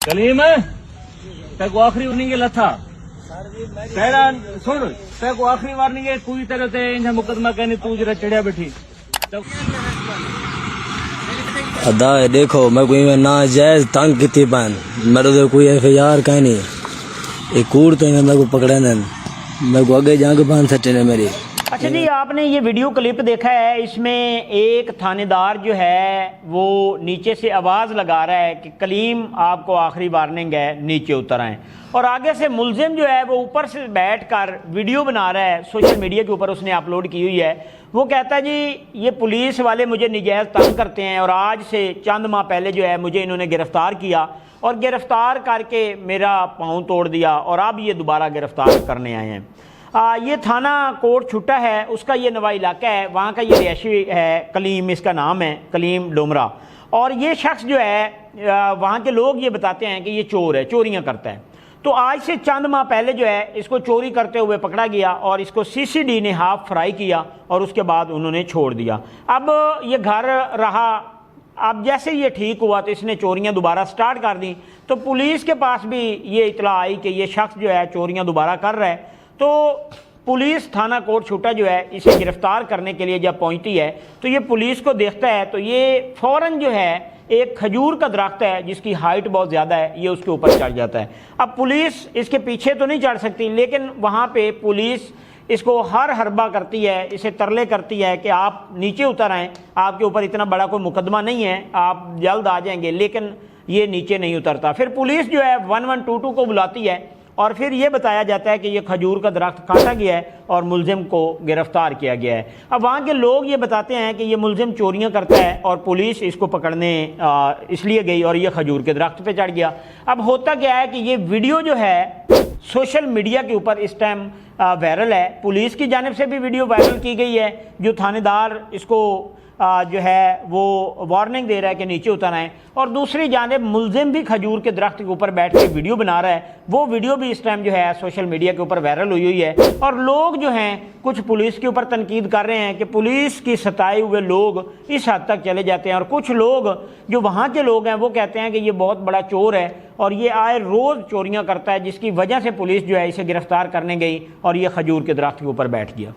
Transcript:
कलीम तेको आखिरी वार्निंग लथा तेरा सुन तेको आखिरी वार्निंग है कोई तेरे ते इंजा मुकदमा कहनी तू जरा चढ़िया बैठी अदा है देखो मैं कोई में ना जायज तंग की पान मेरे तो कोई FIR का नहीं ये कूड़ तो मेरे को पकड़े न मैं को आगे जाके पान सटे ने मेरी। अच्छा जी, आपने ये वीडियो क्लिप देखा है, इसमें एक थानेदार जो है वो नीचे से आवाज़ लगा रहा है कि कलीम आपको आखिरी वार्निंग है, नीचे उतर आएं। और आगे से मुलजिम जो है वो ऊपर से बैठकर वीडियो बना रहा है, सोशल मीडिया के ऊपर उसने अपलोड की हुई है। वो कहता है जी ये पुलिस वाले मुझे निजायज़ तंग करते हैं और आज से चंद माह पहले जो है मुझे इन्होंने गिरफ़्तार किया और गिरफ़्तार करके मेरा पाँव तोड़ दिया और अब ये दोबारा गिरफ़्तार करने आए हैं। ये थाना कोट छुट्टा है, उसका ये नवा इलाका है, वहाँ का ये रिहायशी है, कलीम इसका नाम है, कलीम डोमरा। और ये शख्स जो है वहाँ के लोग ये बताते हैं कि ये चोर है, चोरियाँ करता है। तो आज से चंद माह पहले जो है इसको चोरी करते हुए पकड़ा गया और इसको CCD ने हाफ फ्राई किया और उसके बाद उन्होंने छोड़ दिया। अब ये घर रहा, अब जैसे ये ठीक हुआ तो इसने चोरियां दोबारा स्टार्ट कर दी। तो पुलिस के पास भी ये इतला आई कि ये शख्स जो है चोरियां दोबारा कर रहा है। तो पुलिस थाना कोट छुट्टा जो है इसे गिरफ्तार करने के लिए जब पहुंचती है तो ये पुलिस को देखता है तो ये फ़ौरन जो है एक खजूर का दरख्त है जिसकी हाइट बहुत ज़्यादा है, ये उसके ऊपर चढ़ जाता है। अब पुलिस इसके पीछे तो नहीं चढ़ सकती, लेकिन वहाँ पे पुलिस इसको हर हरबा करती है, इसे तरले करती है कि आप नीचे उतर आएँ, आपके ऊपर इतना बड़ा कोई मुकदमा नहीं है, आप जल्द आ जाएंगे। लेकिन ये नीचे नहीं उतरता। फिर पुलिस जो है 1122 को बुलाती है और फिर ये बताया जाता है कि ये खजूर का दरख्त काटा गया है और मुलजिम को गिरफ्तार किया गया है। अब वहाँ के लोग ये बताते हैं कि ये मुलजिम चोरियाँ करता है और पुलिस इसको पकड़ने इसलिए गई और ये खजूर के दरख्त पे चढ़ गया। अब होता क्या है कि ये वीडियो जो है सोशल मीडिया के ऊपर इस टाइम वायरल है। पुलिस की जानिब से भी वीडियो वायरल की गई है, जो थानेदार इसको जो है वो वार्निंग दे रहा है कि नीचे उतर आए, और दूसरी जानिब मुलजिम भी खजूर के दरख्त के ऊपर बैठ के वीडियो बना रहा है। वो वीडियो भी इस टाइम जो है सोशल मीडिया के ऊपर वायरल हुई है। और लोग जो हैं कुछ पुलिस के ऊपर तनकीद कर रहे हैं कि पुलिस की सताए हुए लोग इस हद तक चले जाते हैं, और कुछ लोग जो वहाँ के लोग हैं वो कहते हैं कि ये बहुत बड़ा चोर है और ये आए रोज़ चोरियाँ करता है, जिसकी वजह से पुलिस जो है इसे गिरफ्तार करने गई और ये खजूर के दरख्त के ऊपर बैठ गया।